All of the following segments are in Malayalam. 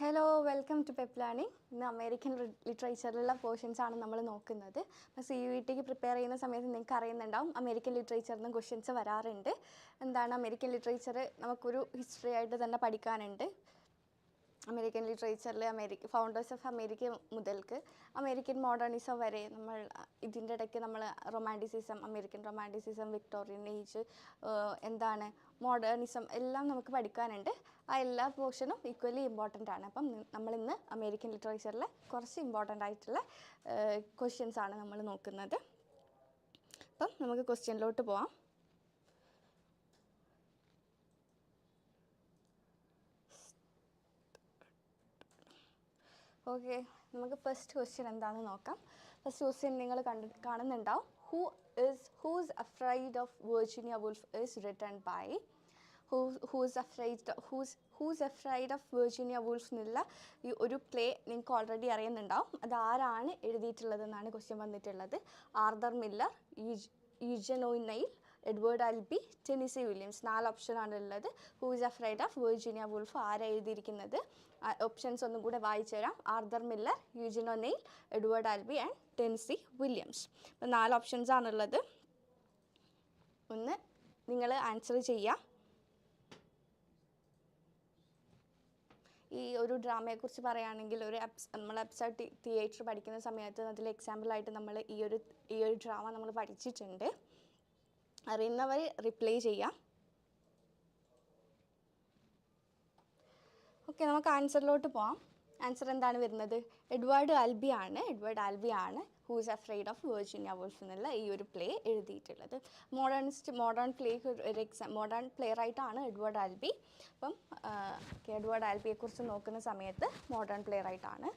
Hello welcome to pep learning. ഇന്ന് അമേരിക്കൻ ലിറ്ററേച്ചറിലുള്ള പോർഷൻസാണ് നമ്മൾ നോക്കുന്നത്. അപ്പോൾ CUET പ്രിപ്പയർ ചെയ്യുന്ന സമയത്ത് നിങ്ങൾക്ക് അറിയുന്നുണ്ടാവും അമേരിക്കൻ ലിറ്ററേച്ചറിൽ നിന്ന് ക്വസ്റ്റ്യൻസ് വരാറുണ്ട്. എന്താണ് അമേരിക്കൻ ലിറ്ററേച്ചർ നമുക്കൊരു ഹിസ്റ്ററി ആയിട്ട് തന്നെ പഠിക്കാനുണ്ട്. അമേരിക്കൻ ലിറ്ററേച്ചറിൽ ഫൗണ്ടേഴ്സ് ഓഫ് അമേരിക്ക മുതൽക്ക് അമേരിക്കൻ മോഡേണിസം വരെ നമ്മൾ ഇതിൻ്റെ ഇടയ്ക്ക് നമ്മൾ romanticism, American romanticism, Victorian age, എന്താണ് മോഡേണിസം എല്ലാം നമുക്ക് പഠിക്കാനുണ്ട്. ആ എല്ലാ പോർഷനും ഈക്വലി ഇമ്പോർട്ടൻ്റ് ആണ്. അപ്പം നമ്മളിന്ന് അമേരിക്കൻ ലിറ്ററേച്ചറിലെ കുറച്ച് ഇമ്പോർട്ടൻ്റ് ആയിട്ടുള്ള ക്വസ്റ്റ്യൻസാണ് നമ്മൾ നോക്കുന്നത്. അപ്പം നമുക്ക് ക്വസ്റ്റ്യനിലോട്ട് പോവാം. ഓക്കെ, നമുക്ക് ഫസ്റ്റ് ക്വസ്റ്റ്യൻ എന്താണെന്ന് നോക്കാം. ഫസ്റ്റ് ക്വസ്റ്റ്യൻ നിങ്ങൾ കാണുന്നുണ്ടാവും. Who's Afraid of Virginia Woolf is written by Who's Afraid of Virginia Woolf എന്നുള്ള ഈ ഒരു പ്ലേ നിങ്ങൾക്ക് ഓൾറെഡി അറിയുന്നുണ്ടാവും. അത് ആരാണ് എഴുതിയിട്ടുള്ളതെന്നാണ് ക്വസ്റ്റ്യൻ വന്നിട്ടുള്ളത്. Arthur Miller, Eugene O'Neill, Edward Albee, Tennessee Williams. 4 ഓപ്ഷനാണ് ഉള്ളത്. Who's afraid of Virginia Woolf ആരാ എഴുതിയിരിക്കുന്നത്? ഓപ്ഷൻസ് ഒന്നും കൂടെ വായിച്ചു തരാം. Arthur Miller, Eugene O'Neill, Edward Albee and Tennessee Williams. അപ്പോൾ 4 ഓപ്ഷൻസാണുള്ളത്. ഒന്ന് നിങ്ങൾ ആൻസർ ചെയ്യുക. ഈ ഒരു ഡ്രാമയെക്കുറിച്ച് പറയുകയാണെങ്കിൽ നമ്മൾ അബ്സർഡ് തിയേറ്റർ പഠിക്കുന്ന സമയത്ത് അതിൽ എക്സാമ്പിളായിട്ട് നമ്മൾ ഈ ഒരു ഡ്രാമ നമ്മൾ പഠിച്ചിട്ടുണ്ട്. അറിയുന്നവർ റിപ്ലൈ ചെയ്യാം. ഓക്കെ, നമുക്ക് ആൻസറിലോട്ട് പോകാം. ആൻസർ എന്താണ് വരുന്നത്? എഡ്വേർഡ് ആൽബി ആണ് who's afraid of Virginia Woolf എന്നുള്ള ഈ ഒരു പ്ലേ എഴുതിയിട്ടുള്ളത്. മോഡേൺ പ്ലേ റൈറ്റാണ് എഡ്വേർഡ് ആൽബി. അപ്പം എഡ്വേർഡ് ആൽബിയെക്കുറിച്ച് നോക്കുന്ന സമയത്ത് മോഡേൺ പ്ലേ റൈറ്റാണ്.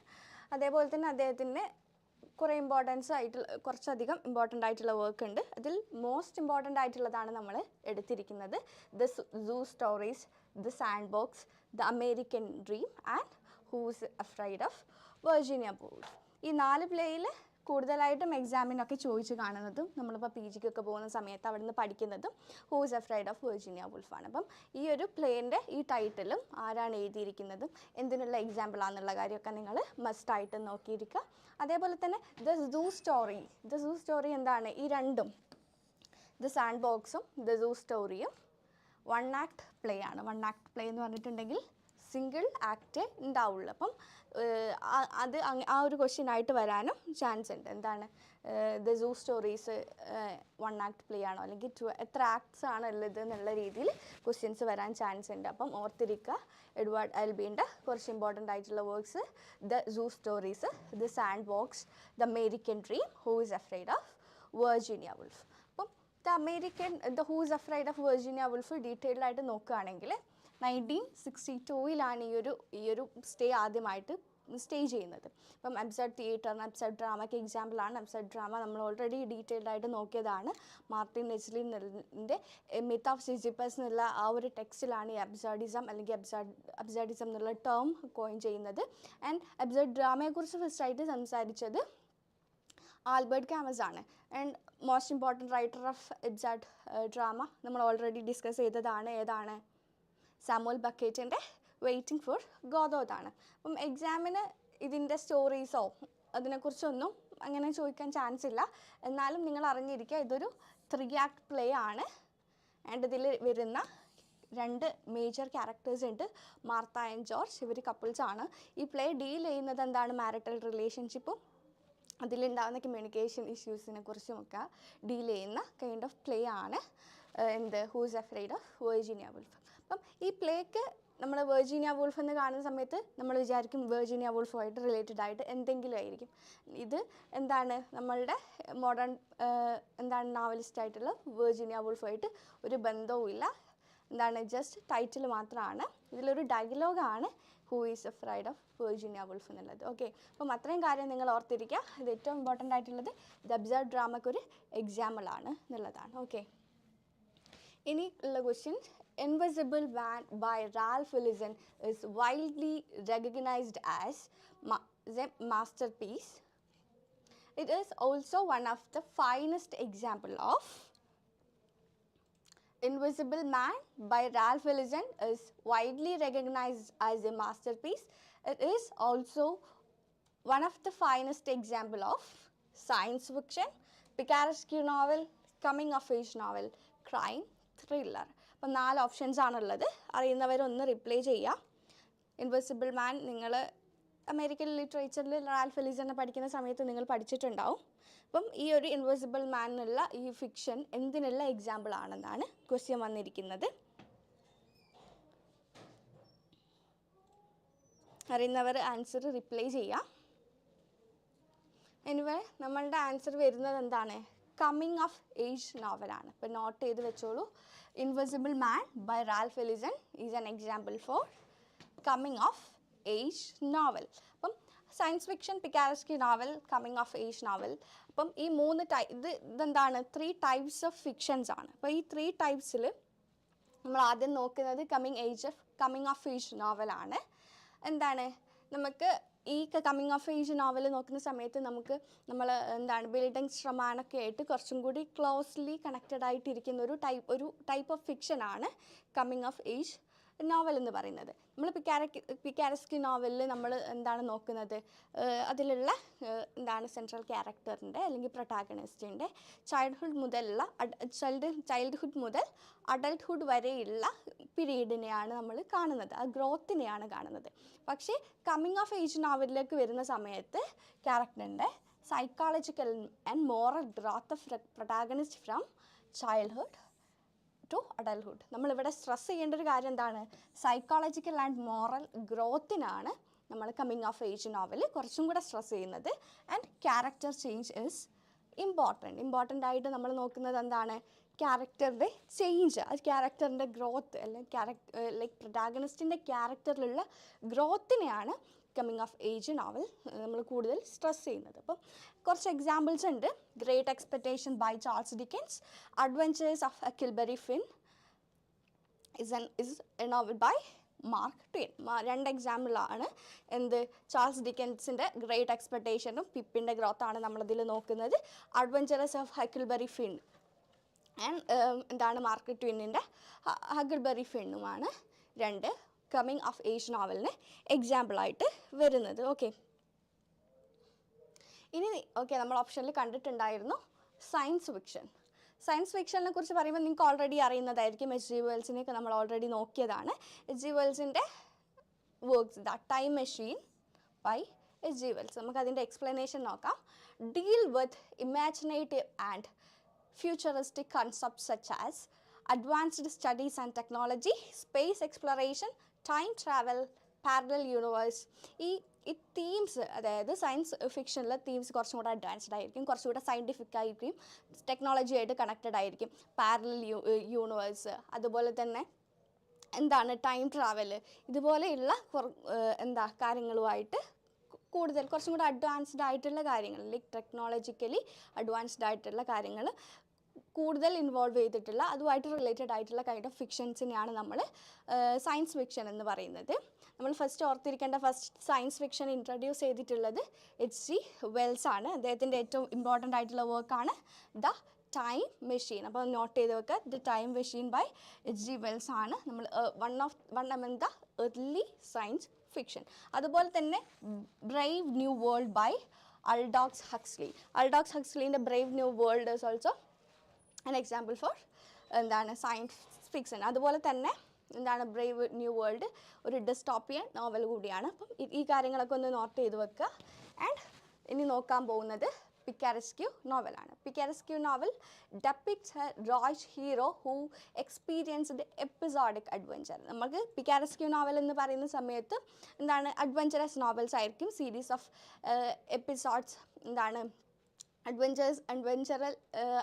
അതേപോലെ തന്നെ അദ്ദേഹത്തിൻ്റെ കുറച്ചധികം ഇമ്പോർട്ടൻ്റ് ആയിട്ടുള്ള വർക്ക് ഉണ്ട്. അതിൽ മോസ്റ്റ് ഇമ്പോർട്ടൻ്റ് ആയിട്ടുള്ളതാണ് നമ്മൾ എടുത്തിരിക്കുന്നത്. The zoo stories, the sandbox, the American dream and who's afraid of Virginia Woolf. ഈ 4 പ്ലേയിൽ കൂടുതലായിട്ടും എക്സാമിനൊക്കെ ചോദിച്ച് കാണുന്നതും നമ്മളിപ്പോൾ PG ക്കൊക്കെ പോകുന്ന സമയത്ത് അവിടെ നിന്ന് പഠിക്കുന്നതും ഹൂസ് അഫ്രൈഡ് ഓഫ് വെർജീനിയ വുൾഫാണ്. അപ്പം ഈ ഒരു പ്ലേൻ്റെ ഈ ടൈറ്റിലും ആരാണ് എഴുതിയിരിക്കുന്നതും എന്തിനുള്ള എക്സാമ്പിളാണെന്നുള്ള കാര്യമൊക്കെ നിങ്ങൾ മസ്റ്റായിട്ട് നോക്കിയിരിക്കുക. അതേപോലെ തന്നെ ദ സൂ സ്റ്റോറി എന്താണ്? ഈ രണ്ടും, ദ സാൻഡ് ബോക്സും ദ സൂ സ്റ്റോറിയും 1 ആക്ട് പ്ലേ ആണ്. 1 ആക്ട് പ്ലേ എന്ന് പറഞ്ഞിട്ടുണ്ടെങ്കിൽ സിംഗിൾ ആക്റ്റ് ഉണ്ടാവുള്ളൂ. അപ്പം അത് ആ ഒരു ക്വസ്റ്റ്യനായിട്ട് വരാനും ചാൻസ് ഉണ്ട്. എന്താണ് the zoo stories 1 act play ആണോ അല്ലെങ്കിൽ എത്ര ആക്ട്സ് ആണ് ഉള്ളത് എന്നുള്ള രീതിയിൽ ക്വസ്റ്റ്യൻസ് വരാൻ ചാൻസ് ഉണ്ട്. അപ്പം ഓർത്തിരിക്കുക, എഡ്വേർഡ് ആൽബിൻ്റെ കുറച്ച് ഇമ്പോർട്ടൻ്റ് ആയിട്ടുള്ള works the zoo stories, the sandbox, the American dream, who's afraid of Virginia Woolf. അപ്പം the who's afraid of Virginia Woolf detailed ആയിട്ട് നോക്കുകയാണെങ്കിൽ 1962 ഈ ഒരു സ്റ്റേ ആദ്യമായിട്ട് സ്റ്റേ ചെയ്യുന്നത്. അപ്പം അബ്സർഡ് തിയേറ്ററിന് അബ്സർഡ് ഡ്രാമയ്ക്ക് എക്സാമ്പിളാണ്. അബ്സർഡ് ഡ്രാമ നമ്മൾ ഓൾറെഡി ഡീറ്റെയിൽഡ് ആയിട്ട് നോക്കിയതാണ്. മാർട്ടിൻ നെസ്ലിൻ്റെ മിത്ത് ഓഫ് സിസിഫസ് എന്നുള്ള ആ ഒരു ടെക്സ്റ്റിലാണ് ഈ അബ്സർഡിസം അല്ലെങ്കിൽ അബ്സർഡിസം എന്നുള്ള ടേം കോയിൻ ചെയ്യുന്നത്. ആൻഡ് അബ്സർഡ് ഡ്രാമയെക്കുറിച്ച് ഫസ്റ്റായിട്ട് സംസാരിച്ചത് ആൽബർട്ട് കാമസ് ആണ്. And most important writer of absurd drama നമ്മൾ ഓൾറെഡി ഡിസ്കസ് ചെയ്തതാണ്. ഏതാണ്? സാമുവൽ ബക്കേറ്റിൻ്റെ വെയിറ്റിംഗ് ഫോർ ഗോദോത്താണ്. അപ്പം എക്സാമിന് ഇതിൻ്റെ സ്റ്റോറീസോ അതിനെക്കുറിച്ചൊന്നും അങ്ങനെ ചോദിക്കാൻ ചാൻസ് ഇല്ല. എന്നാലും നിങ്ങൾ അറിഞ്ഞിരിക്കുക, ഇതൊരു 3 ആക്ട് പ്ലേ ആണ്. ആൻഡ് ഇതിൽ വരുന്ന 2 മേജർ ക്യാരക്ടേഴ്സ് ഉണ്ട്, മാർത്ത ആൻഡ് ജോർജ്. ഇവർ കപ്പിൾസാണ്. ഈ പ്ലേ ഡീൽ ചെയ്യുന്നത് എന്താണ്? മാരിറ്റൽ റിലേഷൻഷിപ്പും അതിലുണ്ടാകുന്ന കമ്മ്യൂണിക്കേഷൻ ഇഷ്യൂസിനെ കുറിച്ചുമൊക്കെ ഡീൽ ചെയ്യുന്ന കൈൻഡ് ഓഫ് പ്ലേ ആണ് who's afraid of Virginia Woolf. അപ്പം ഈ പ്ലേക്ക് നമ്മൾ വെർജീനിയ വുൾഫ് എന്ന് കാണുന്ന സമയത്ത് നമ്മൾ വിചാരിക്കും വെർജീനിയ വുൾഫുമായിട്ട് റിലേറ്റഡ് ആയിട്ട് എന്തെങ്കിലും ആയിരിക്കും. ഇത് എന്താണ്? നമ്മളുടെ മോഡേൺ നോവലിസ്റ്റായിട്ടുള്ള വെർജീനിയ വുൾഫുമായിട്ട് ഒരു ബന്ധവും ഇല്ല. എന്താണ്? ജസ്റ്റ് ടൈറ്റിൽ മാത്രമാണ്. ഇതിലൊരു ഡയലോഗാണ് who is afraid of Virginia Woolf എന്നുള്ളത്. ഓക്കെ, അപ്പം അത്രയും കാര്യം നിങ്ങൾ ഓർത്തിരിക്കുക. ഇത് ഏറ്റവും ഇമ്പോർട്ടൻ്റ് ആയിട്ടുള്ളത് ദ അബ്സർഡ് ഡ്രാമയ്ക്കൊരു എക്സാമ്പിളാണ് എന്നുള്ളതാണ്. ഓക്കെ, ഇനി ഉള്ള question, invisible man by Ralph Ellison is widely recognised as a masterpiece. It is also one of the finest example of Invisible Man by Ralph Ellison is widely recognized as a masterpiece. It is also one of the finest example of science fiction, picaresque novel, coming of age novel, crime, thriller. അപ്പോൾ 4 ഓപ്ഷൻസ് ആണുള്ളത്. അറിയുന്നവരൊന്ന് റിപ്ലൈ ചെയ്യുക. ഇൻവിസിബിൾ മാൻ നിങ്ങൾ അമേരിക്കൻ ലിറ്ററേച്ചറിൽ റാൽഫ് എലിസനെ പഠിക്കുന്ന സമയത്ത് നിങ്ങൾ പഠിച്ചിട്ടുണ്ടാവും. അപ്പം ഈ ഒരു ഇൻവിസിബിൾ മാൻ എന്നുള്ള ഈ ഫിക്ഷൻ എന്തിനുള്ള എക്സാമ്പിൾ ആണെന്നാണ് ക്വസ്റ്റ്യൻ വന്നിരിക്കുന്നത്. അറിയുന്നവർ ആൻസർ റിപ്ലൈ ചെയ്യുക. എനിവേ നമ്മളുടെ ആൻസർ വരുന്നത് എന്താണ്? കമ്മിങ് ഓഫ് ഏജ് നോവലാണ്. ഇപ്പോൾ നോട്ട് ചെയ്ത് വെച്ചോളൂ. Invisible man by Ralph Ellison is an example for coming of age novel. അപ്പം science fiction, picaresque novel, coming of age novel. അപ്പം ഈ 3 ഇതെന്താണ്? 3 ടൈപ്സ് ഓഫ് ഫിക്ഷൻസ് ആണ്. അപ്പോൾ ഈ 3 ടൈപ്സിൽ നമ്മൾ ആദ്യം നോക്കുന്നത് കമ്മിങ് ഓഫ് ഏജ് നോവലാണ്. എന്താണ് നമുക്ക് ഈ കമ്മിങ് ഓഫ് ഏജ് നോവൽ നോക്കുന്ന സമയത്ത് നമ്മൾ എന്താണ് ബിൽഡിംഗ് ശ്രമാനൊക്കെ ആയിട്ട് കുറച്ചും കൂടി ക്ലോസ്ലി കണക്റ്റഡ് ആയിട്ടിരിക്കുന്ന ഒരു ടൈപ്പ് ഓഫ് ഫിക്ഷനാണ് കമ്മിങ് ഓഫ് ഏജ് നോവൽ എന്ന് പറയുന്നത്. നമ്മൾ പിക്കാരസ്കി നോവലിൽ നമ്മൾ എന്താണ് നോക്കുന്നത്? അതിലുള്ള എന്താണ് സെൻട്രൽ ക്യാരക്ടറിൻ്റെ അല്ലെങ്കിൽ പ്രൊട്ടാഗണിസ്റ്റിൻ്റെ ചൈൽഡ്ഹുഡ് മുതൽ അഡൾട്ട്ഹുഡ് വരെയുള്ള പീരീഡിനെയാണ് നമ്മൾ കാണുന്നത്, ആ ഗ്രോത്തിനെയാണ് കാണുന്നത്. പക്ഷേ കമ്മിങ് ഓഫ് ഏജ് നോവലിലേക്ക് വരുന്ന സമയത്ത് ക്യാരക്ടറിൻ്റെ psychological and moral growth of protagonist from childhood to adulthood. നമ്മളിവിടെ സ്ട്രെസ് ചെയ്യേണ്ട ഒരു കാര്യം എന്താണ്? സൈക്കോളജിക്കൽ ആൻഡ് മോറൽ ഗ്രോത്തിനാണ് നമ്മൾ കമ്മിങ് ഓഫ് ഏജ് നോവൽ കുറച്ചും കൂടെ സ്ട്രെസ് ചെയ്യുന്നത്. And character change is important ആയിട്ട് നമ്മൾ നോക്കുന്നത് എന്താണ്? ക്യാരക്ടറിൻ്റെ ചേഞ്ച്, ആ ക്യാരക്ടറിൻ്റെ ഗ്രോത്ത് അല്ലെങ്കിൽ ലൈക്ക് പ്രൊട്ടാഗണിസ്റ്റിൻ്റെ ക്യാരക്ടറിലുള്ള ഗ്രോത്തിനെയാണ് കമ്മിങ് ഓഫ് ഏജ് നോവൽ നമ്മൾ കൂടുതൽ സ്ട്രെസ് ചെയ്യുന്നത്. അപ്പം കുറച്ച് എക്സാമ്പിൾസ് ഉണ്ട്. Great expectation by Charles Dickens, adventures of Huckleberry Finn is a novel by Mark Twain. 2 എക്സാമ്പിളാണ്. എന്ത്? ചാൾസ് ഡിക്കൻസിൻ്റെ ഗ്രേറ്റ് എക്സ്പെക്ടേഷനും പിപ്പിൻ്റെ ഗ്രോത്താണ് നമ്മളതിൽ നോക്കുന്നത്. Adventures of Huckleberry Finn and എന്താണ് മാർക്ക് ട്വെയിനിൻ്റെ ഹക്കിൾബറി ഫിന്നുമാണ് 2 കമ്മിങ് ഓഫ് ഏജ് നോവലിന് എക്സാമ്പിളായിട്ട് വരുന്നത്. ഓക്കെ, ഇനി നമ്മൾ ഓപ്ഷനിൽ കണ്ടിട്ടുണ്ടായിരുന്നു സയൻസ് ഫിക്ഷൻ. സയൻസ് ഫിക്ഷനെ കുറിച്ച് പറയുമ്പോൾ നിങ്ങൾക്ക് ഓൾറെഡി അറിയുന്നതായിരിക്കും. H.G. വെൽസിനെയൊക്കെ നമ്മൾ ഓൾറെഡി നോക്കിയതാണ്. H.G. വെൽസിൻ്റെ works the time machine by H.G. Wells. നമുക്കതിൻ്റെ എക്സ്പ്ലനേഷൻ നോക്കാം. Deal with imaginative and futuristic concepts such as advanced studies and technology, space exploration, time travel, parallel universe. ഈ തീംസ്, അതായത് സയൻസ് ഫിക്ഷനിലെ തീംസ് കുറച്ചും കൂടെ അഡ്വാൻസ്ഡ് ആയിരിക്കും, കുറച്ചുകൂടെ സയൻറ്റിഫിക് ആയിരിക്കും, ടെക്നോളജി ആയിട്ട് കണക്റ്റഡ് ആയിരിക്കും. പാരലൽ യൂണിവേഴ്സ്, അതുപോലെ തന്നെ എന്താണ് ടൈം ട്രാവൽ, ഇതുപോലെയുള്ള കാര്യങ്ങളുമായിട്ട് കുറച്ചും കൂടെ അഡ്വാൻസ്ഡ് ആയിട്ടുള്ള കാര്യങ്ങൾ, ലൈക്ക് ടെക്നോളജിക്കലി അഡ്വാൻസ്ഡ് ആയിട്ടുള്ള കാര്യങ്ങൾ കൂടുതൽ ഇൻവോൾവ് ചെയ്തിട്ടുള്ള അതുമായിട്ട് റിലേറ്റഡ് ആയിട്ടുള്ള കൈൻഡ് ഓഫ് ഫിക്ഷൻസിനെയാണ് നമ്മൾ സയൻസ് ഫിക്ഷൻ എന്ന് പറയുന്നത്. നമ്മൾ ഫസ്റ്റ് ഓർത്തിരിക്കേണ്ട സയൻസ് ഫിക്ഷൻ ഇൻട്രൊഡ്യൂസ് ചെയ്തിട്ടുള്ളത് H.G. വെൽസ് ആണ്. അദ്ദേഹത്തിൻ്റെ ഏറ്റവും ഇമ്പോർട്ടൻ്റ് ആയിട്ടുള്ള വർക്കാണ് ദ ടൈം മെഷീൻ. അപ്പോൾ നോട്ട് ചെയ്ത് വെക്കുക, the time machine by H.G. Wells ആണ് നമ്മൾ one among the early science fiction. അതുപോലെ തന്നെ brave new world by Aldous Huxley. Aldous ഹക്സ്ലിൻ്റെ brave new world is also an example for science fiction. അതുപോലെ തന്നെ ബ്രേവ് ന്യൂ വേൾഡ് ഒരു ഡിസ്റ്റോപ്പിയൻ നോവൽ കൂടിയാണ്. അപ്പം ഈ കാര്യങ്ങളൊക്കെ ഒന്ന് നോട്ട് ചെയ്ത് വെക്കുക. ആൻഡ് ഇനി നോക്കാൻ പോകുന്നത് പിക്കാരസ്ക്യൂ നോവലാണ്. Picaresque novel depicts a rogue's hero who experienced episodic adventure. നമുക്ക് പിക്കാരസ്ക്യൂ നോവൽ എന്ന് പറയുന്ന സമയത്ത് അഡ്വഞ്ചറസ് നോവൽസ് ആയിരിക്കും, സീരീസ് ഓഫ് എപ്പിസോഡ്സ് അഡ്വഞ്ചറൽ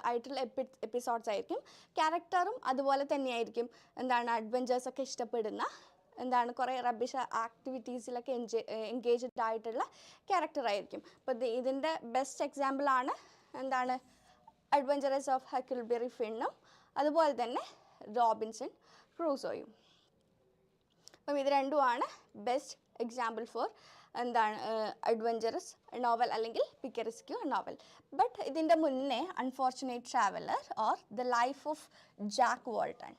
ആയിട്ടുള്ള എപ്പിസോഡ്സ് ആയിരിക്കും. ക്യാരക്ടറും അതുപോലെ തന്നെയായിരിക്കും അഡ്വഞ്ചേഴ്സൊക്കെ ഇഷ്ടപ്പെടുന്ന കുറേ റബിഷ് ആക്ടിവിറ്റീസിലൊക്കെ എൻഗേജ്ഡ് ആയിട്ടുള്ള ക്യാരക്ടറായിരിക്കും. അപ്പോൾ ഇതിൻ്റെ ബെസ്റ്റ് എക്സാമ്പിളാണ് അഡ്വഞ്ചറസ് ഓഫ് ഹക്കിൾബറി ഫിന്നും അതുപോലെ തന്നെ റോബിൻസൺ ക്രൂസോയും. അപ്പം ഇത് രണ്ടുമാണ് best example for adventurous novel അല്ലെങ്കിൽ പിക്കറിസ്ക്യൂ നോവൽ. ബട്ട് ഇതിൻ്റെ മുന്നേ unfortunate traveller or the life of Jack Walton,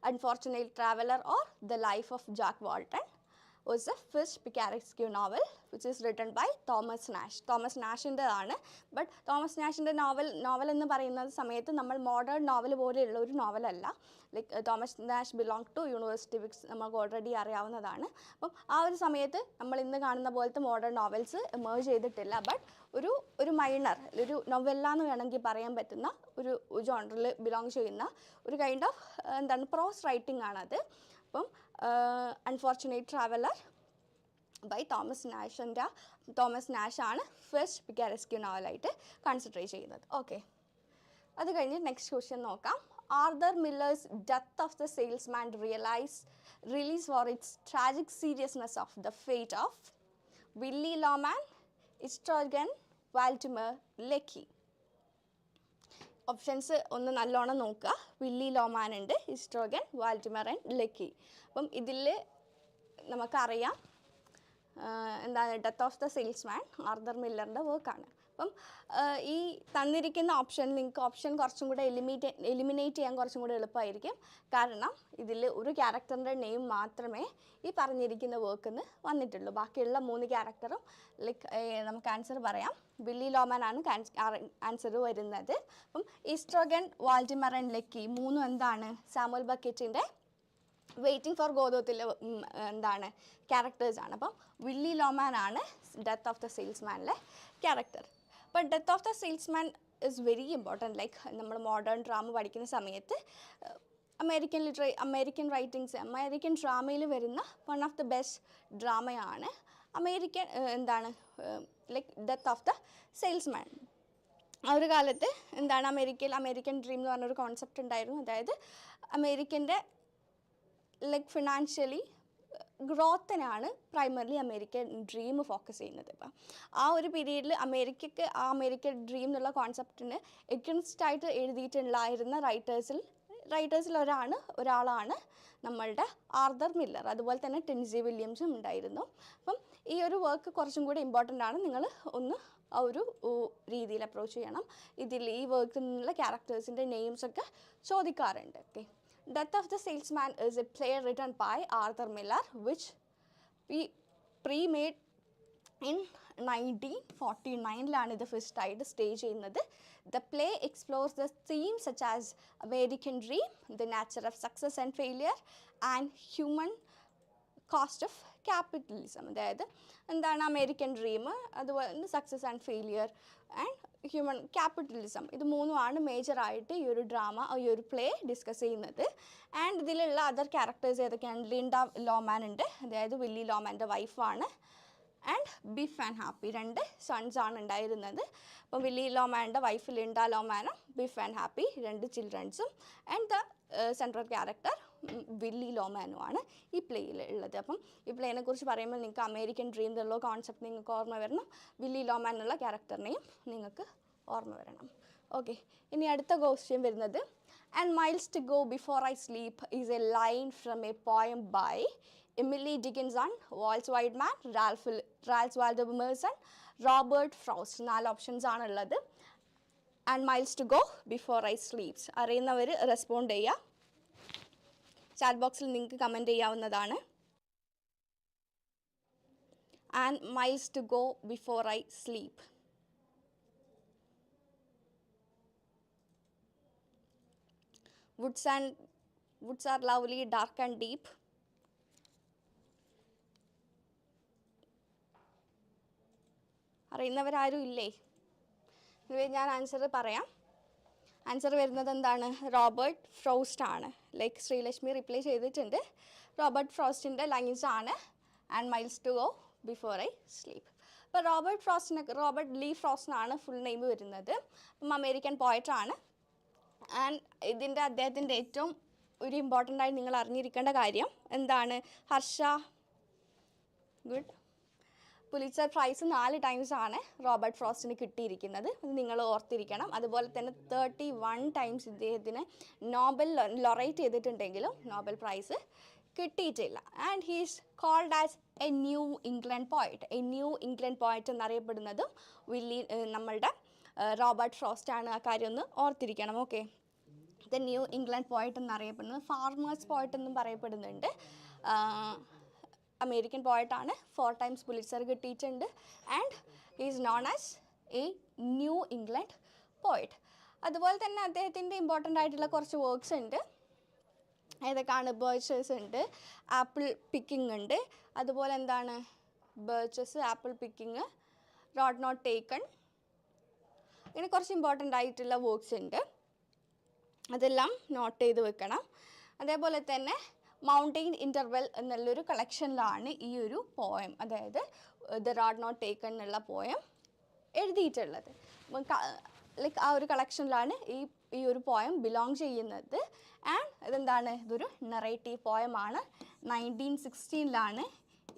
unfortunate traveller or the life of Jack Walton was the first picaresque novel which is written by Thomas Nash. Thomas Nashൻ്റെതാണ്. ബട്ട് തോമസ് നാഷിൻ്റെ നോവൽ എന്ന് പറയുന്ന സമയത്ത് നമ്മൾ മോഡേൺ നോവൽ പോലെയുള്ള ഒരു നോവലല്ല. Like Thomas Nash belong to university books നമുക്ക് ഓൾറെഡി അറിയാവുന്നതാണ്. അപ്പം ആ ഒരു സമയത്ത് നമ്മൾ ഇന്ന് കാണുന്ന പോലത്തെ മോഡേൺ നോവൽസ് എമേർജ് ചെയ്തിട്ടില്ല. ബട്ട് ഒരു മൈനർ, ഒരു നോവല്ല എന്ന് വേണമെങ്കിൽ പറയാൻ പറ്റുന്ന ഒരു ജോണറിൽ ബിലോങ് ചെയ്യുന്ന ഒരു കൈൻഡ് ഓഫ് എന്താണ് പ്രോസ് റൈറ്റിംഗ് ആണത്. അപ്പം unfortunate traveller by Thomas Nash ആണ് ഫസ്റ്റ് പിക്കാരെസ്ക്യൂ നോവലായിട്ട് കൺസിഡർ ചെയ്യുന്നത്. ഓക്കെ, അത് കഴിഞ്ഞ് നെക്സ്റ്റ് ക്വസ്റ്റ്യൻ നോക്കാം. Arthur Miller's death of the salesman release for its tragic seriousness of the fate of Willy Loman, Estragon, Baltimore, Lecky. Options ഒന്ന് നല്ലോണം നോക്കുക. വില്ലി ലോമാൻ ഉണ്ട്, ഇസ്ട്രോഗൻ, വാൾട്ടിമർ ആൻഡ് ലെക്കി. അപ്പം ഇതിൽ നമുക്കറിയാം എന്താണ് death of the salesman Arthur മില്ലറിൻ്റെ വർക്കാണ്. അപ്പം ഈ തന്നിരിക്കുന്ന ഓപ്ഷൻ നിങ്ങൾക്ക് ഓപ്ഷൻ കുറച്ചും കൂടെ എലിമിനേറ്റ് ചെയ്യാൻ കുറച്ചും കൂടെ എളുപ്പമായിരിക്കും. കാരണം ഇതിൽ ഒരു ക്യാരക്ടറിൻ്റെ നെയിം മാത്രമേ ഈ പറഞ്ഞിരിക്കുന്ന വർക്കിൽ നിന്ന് വന്നിട്ടുള്ളൂ. ബാക്കിയുള്ള 3 ക്യാരക്ടറും ലൈക്ക് നമുക്ക് ആൻസർ പറയാം. വില്ലി ലോമാൻ ആണ് ആൻസർ വരുന്നത്. അപ്പം ഈസ്ട്രോഗൻ, വാൾട്ടിമർ ആൻഡ് ലെക്കി 3 എന്താണ് സാമുവൽ ബക്കറ്റിൻ്റെ വെയിറ്റിംഗ് ഫോർ ഗോദോത്തിലെ എന്താണ് ക്യാരക്ടേഴ്സാണ്. അപ്പം വില്ലി ലോമാൻ ആണ് ഡെത്ത് ഓഫ് ദ സെയിൽസ്മാനിലെ ക്യാരക്ടർ. അപ്പം death of the salesman is very important. Like നമ്മൾ മോഡേൺ ഡ്രാമ പഠിക്കുന്ന സമയത്ത് അമേരിക്കൻ റൈറ്റിങ്സ്, അമേരിക്കൻ ഡ്രാമയിൽ വരുന്ന വൺ ഓഫ് ദ ബെസ്റ്റ് ഡ്രാമയാണ് അമേരിക്കൻ എന്താണ് like death of the salesman. ആ ഒരു കാലത്ത് എന്താണ് അമേരിക്കൻ ഡ്രീം എന്ന് പറഞ്ഞൊരു കോൺസെപ്റ്റ് ഉണ്ടായിരുന്നു. അതായത് അമേരിക്കൻ്റെ ലൈക്ക് ഫിനാൻഷ്യലി ഗ്രോത്തിനാണ് പ്രൈമർലി അമേരിക്കൻ ഡ്രീം ഫോക്കസ് ചെയ്യുന്നത്. ഇപ്പം ആ ഒരു പീരീഡിൽ അമേരിക്കൻ ഡ്രീം എന്നുള്ള കോൺസെപ്റ്റിന് എഗൻസ്റ്റായിട്ട് എഴുതിയിട്ടുണ്ടായിരുന്ന റൈറ്റേഴ്സിൽ ഒരാളാണ് നമ്മളുടെ ആർതർ മില്ലർ. അതുപോലെ തന്നെ ടെൻസി വില്യംസും ഉണ്ടായിരുന്നു. അപ്പം ഈ ഒരു വർക്ക് കുറച്ചും കൂടി ഇമ്പോർട്ടൻ്റ് ആണ്. നിങ്ങൾ ഒന്ന് ആ ഒരു രീതിയിൽ അപ്രോച്ച് ചെയ്യണം. ഈ വർക്കിൽ നിന്നുള്ള ക്യാരക്ടേഴ്സിൻ്റെ നെയിംസൊക്കെ ചോദിക്കാറുണ്ട്. Okay, Death of the Salesman is a play written by Arthur Miller which pre-made in 1949 ഇത് ഫസ്റ്റ് ആയിട്ട് സ്റ്റേജ് ചെയ്യുന്നത്. The play explores the themes such as American dream, the nature of success and failure and human cost of capitalism. അതായത് എന്താണ് അമേരിക്കൻ ഡ്രീം, അതുപോലെ success and failure and human capitalism, ഇത് 3 മേജറായിട്ട് ഈ ഒരു പ്ലേ ഡിസ്കസ് ചെയ്യുന്നത്. ആൻഡ് ഇതിലുള്ള അതർ ക്യാരക്ടേഴ്സ് ഏതൊക്കെയാണ്? ലിൻഡ ലോമാൻ ഉണ്ട്, അതായത് വില്ലി ലോമാൻ്റെ വൈഫാണ്. And Biff and Happy 2 sons ആണ് ഉണ്ടായിരുന്നത്. അപ്പം വില്ലി ലോമാൻ്റെ വൈഫ് ലിൻഡ ലോമാനും ബിഫ് ആൻഡ് ഹാപ്പി 2 ചിൽഡ്രൻസും and the central character Willy ലോമാനുമാണ് ഈ പ്ലേയിൽ ഉള്ളത്. അപ്പം ഈ പ്ലേനെ കുറിച്ച് പറയുമ്പോൾ നിങ്ങൾക്ക് അമേരിക്കൻ ഡ്രീം എന്നുള്ള കോൺസെപ്റ്റ് നിങ്ങൾക്ക് ഓർമ്മ വരണം. വില്ലി ലോമാൻ എന്നുള്ള ക്യാരക്ടറിനെയും നിങ്ങൾക്ക് ഓർമ്മ വരണം. ഓക്കെ, ഇനി അടുത്ത ക്വസ്റ്റ്യൻ വരുന്നത് and miles to go before I sleep is a line from a poem by Emily Dickinson, Walt Whitman, Ralph Waldo Emerson, Robert Frost. 4 options ആണുള്ളത്. And miles to go before I sleeps അറിയുന്നവർ റെസ്പോണ്ട് ചെയ്യുക. ചാറ്റ് ബോക്സിൽ നിങ്ങൾക്ക് കമൻറ്റ് ചെയ്യാവുന്നതാണ്. And miles to go before I sleep. woods are lovely, dark and deep. അറിയുന്നവരാരും ഇല്ലേ? ഞാൻ ആൻസർ പറയാം. ആൻസർ വരുന്നത് എന്താണ്? റോബർട്ട് ഫ്രോസ്റ്റ് ആണ്. ലൈക്ക് ശ്രീലക്ഷ്മി റിപ്ലൈ ചെയ്തിട്ടുണ്ട്. റോബർട്ട് ഫ്രോസ്റ്റിൻ്റെ ലൈൻസ് ആണ് and miles to go before I sleep. അപ്പോൾ റോബർട്ട് ലീ ഫ്രോസ്റ്റിനാണ് ഫുൾ നെയിം വരുന്നത്. അപ്പം അമേരിക്കൻ പോയറ്റാണ്. ആൻഡ് അദ്ദേഹത്തിൻ്റെ ഏറ്റവും ഒരു ഇമ്പോർട്ടൻ്റ് ആയി നിങ്ങൾ അറിഞ്ഞിരിക്കേണ്ട കാര്യം എന്താണ്? പുലിറ്റ്സർ പ്രൈസ് 4 ടൈംസ് ആണ് റോബർട്ട് ഫ്രോസ്റ്റിന് കിട്ടിയിരിക്കുന്നത്. ഇത് നിങ്ങൾ ഓർത്തിരിക്കണം. അതുപോലെ തന്നെ 31 ടൈംസ് ഇദ്ദേഹത്തിന് നോബൽ ലൊറേറ്റ് ചെയ്തിട്ടുണ്ടെങ്കിലും നോബൽ പ്രൈസ് കിട്ടിയിട്ടില്ല. And he's called as a New England poet എന്നറിയപ്പെടുന്നതും നമ്മളുടെ റോബർട്ട് ഫ്രോസ്റ്റ് ആണ്. ആ കാര്യം ഒന്ന് ഓർത്തിരിക്കണം. Okay, the New England poet എന്നറിയപ്പെടുന്നത് ഫാർമേഴ്സ് പോയറ്റ് എന്നും പറയപ്പെടുന്നുണ്ട്. അമേരിക്കൻ പോയറ്റാണ്, 4 times പുലിറ്റ്സർ കിട്ടിയിട്ടുണ്ട്. And is known as a New England poet. അതുപോലെ തന്നെ അദ്ദേഹത്തിൻ്റെ ഇമ്പോർട്ടൻ്റ് ആയിട്ടുള്ള കുറച്ച് വർക്ക്സ് ഉണ്ട്. ഏതൊക്കെയാണ്? ബേർച്ചസ് ഉണ്ട്, ആപ്പിൾ പിക്കിംഗ് ഉണ്ട്, അതുപോലെ എന്താണ് birches, apple picking, road not taken, ഇങ്ങനെ കുറച്ച് ഇമ്പോർട്ടൻ്റ് ആയിട്ടുള്ള വർക്ക്സ് ഉണ്ട്. അതെല്ലാം നോട്ട് ചെയ്ത് വെക്കണം. അതേപോലെ തന്നെ മൗണ്ടെയിൻ ഇൻ്റർവെൽ എന്നുള്ളൊരു കളക്ഷനിലാണ് ഈ ഒരു പോയം, അതായത് ദ റോഡ് നോട്ട് ടേക്കൺ എന്നുള്ള പോയം എഴുതിയിട്ടുള്ളത്. ലൈക്ക് ആ ഒരു കളക്ഷനിലാണ് ഈ ഒരു പോയം ബിലോങ് ചെയ്യുന്നത്. ആൻഡ് ഇതെന്താണ്? ഇതൊരു നറേറ്റീവ് പോയമാണ്. 1916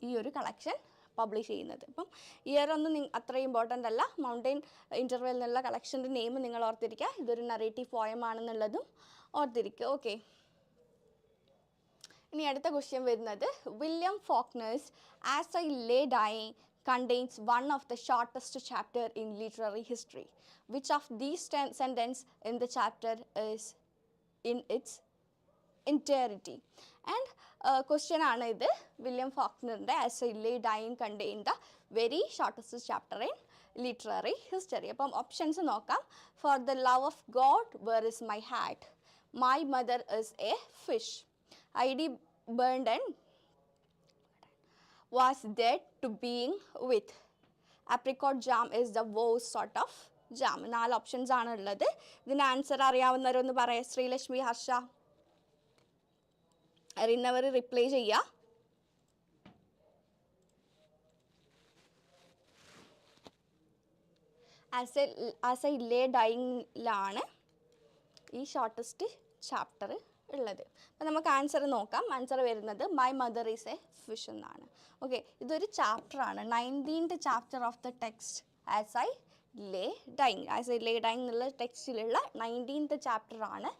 ഈ ഒരു കളക്ഷൻ പബ്ലിഷ് ചെയ്യുന്നത്. അപ്പം ഇയർ ഒന്നും അത്ര ഇമ്പോർട്ടൻ്റ് അല്ല. മൗണ്ടെയിൻ ഇൻ്റർവെൽ എന്നുള്ള കളക്ഷൻ്റെ നെയിം നിങ്ങൾ ഓർത്തിരിക്കുക. ഇതൊരു നറേറ്റീവ് പോയം ആണെന്നുള്ളതും ഓർത്തിരിക്കുക. ഓക്കെ, ഇനി അടുത്ത ക്വസ്റ്റ്യൻ വരുന്നത് William Faulkner's as I lay dying contains one of the shortest chapter in literary history. Which of these sentences in the chapter is in its entirety? And question ആണ് ഇത്. വില്യം ഫോക്നറിൻ്റെ as I lay dying contain the very shortest chapter in literary history. അപ്പം ഓപ്ഷൻസ് നോക്കാം. For the love of God, where is my hat? My mother is a fish. I.D. Burnden was dead to being with. Apricot jam is the worst sort of jam. 4 options ആണ് ഉള്ളത്. ഇതിന് ആൻസർ അറിയാവുന്നവരൊന്ന് പറയാം. ശ്രീലക്ഷ്മി, ഹർഷ, അറിയുന്നവർ റിപ്ലൈ ചെയ്യുക. ആസ് ഐ ലേ ഡൈയിങ്ങിലാണ് ഈ ഷോർട്ടസ്റ്റ് ചാപ്റ്റർ ഉള്ളത്. അപ്പോൾ നമുക്ക് ആൻസർ നോക്കാം. ആൻസർ വരുന്നത് my mother is a fish എന്നാണ്. ഓക്കെ, ഇതൊരു ചാപ്റ്ററാണ്, 19th chapter of the text as I lay dying. As I lay dying എന്നുള്ള ടെക്സ്റ്റിലുള്ള 19th ചാപ്റ്ററാണ്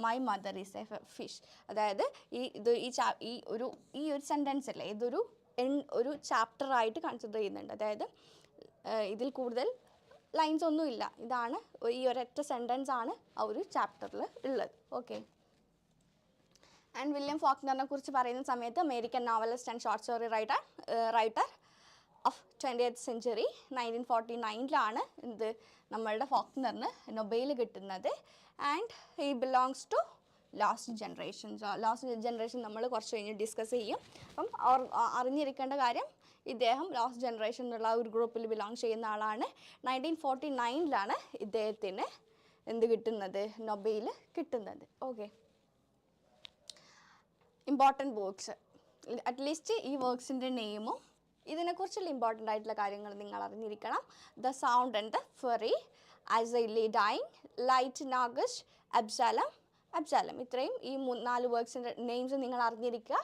my mother is a fish. അതായത് ഈ ഒരു സെൻറ്റൻസ് അല്ലേ, ഇതൊരു ചാപ്റ്ററായിട്ട് കൺസിഡർ ചെയ്യുന്നുണ്ട്. അതായത് ഇതിൽ കൂടുതൽ ലൈൻസ് ഒന്നുമില്ല. ഇതാണ് ഈ ഒരൊറ്റ സെൻറ്റൻസ് ആണ് ആ ഒരു ചാപ്റ്ററിൽ ഉള്ളത്. ഓക്കെ, ആൻഡ് വില്യം ഫോക്നറിനെ കുറിച്ച് പറയുന്ന സമയത്ത് American novelist and short story writer of 20th century 1949 ഇത് നമ്മളുടെ ഫോക്നറിന് നൊബേൽ കിട്ടുന്നത്. And he belongs to last generation നമ്മൾ കുറച്ച് കഴിഞ്ഞ് ഡിസ്കസ് ചെയ്യും. അപ്പം അറിഞ്ഞിരിക്കേണ്ട കാര്യം, ഇദ്ദേഹം ലാസ്റ്റ് ജനറേഷൻ എന്നുള്ള ഒരു ഗ്രൂപ്പിൽ ബിലോങ് ചെയ്യുന്ന ആളാണ്. 1949 ഇദ്ദേഹത്തിന് എന്ത് കിട്ടുന്നത്? നൊബേൽ കിട്ടുന്നത്. ഓക്കെ, ഇമ്പോർട്ടൻറ്റ് വർക്ക്സ്, അറ്റ്ലീസ്റ്റ് ഈ വർക്ക്സിൻ്റെ നെയിമും ഇതിനെക്കുറിച്ചുള്ള ഇമ്പോർട്ടൻ്റ് ആയിട്ടുള്ള കാര്യങ്ങൾ നിങ്ങൾ അറിഞ്ഞിരിക്കണം. The sound and the fury, as I lay dying, light in August, Absalom. ഇത്രയും ഈ 4 വർക്ക്സിൻ്റെ നെയിംസ് നിങ്ങൾ അറിഞ്ഞിരിക്കുക.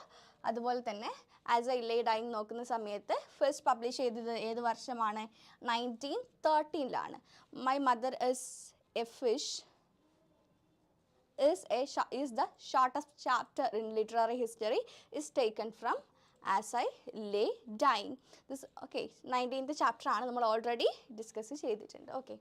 അതുപോലെ തന്നെ ആസ് ഐ ലേ ഡൈയിങ് നോക്കുന്ന സമയത്ത് ഫസ്റ്റ് പബ്ലിഷ് ചെയ്തത് ഏത് വർഷമാണ്? 1913. My mother is A fish is the shortest chapter in literary history is taken from as I lay dying. This okay, 19th chapter ആണ്, നമ്മൾ ഓൾറെഡി ഡിസ്കസ് ചെയ്തിട്ടുണ്ട്. Okay,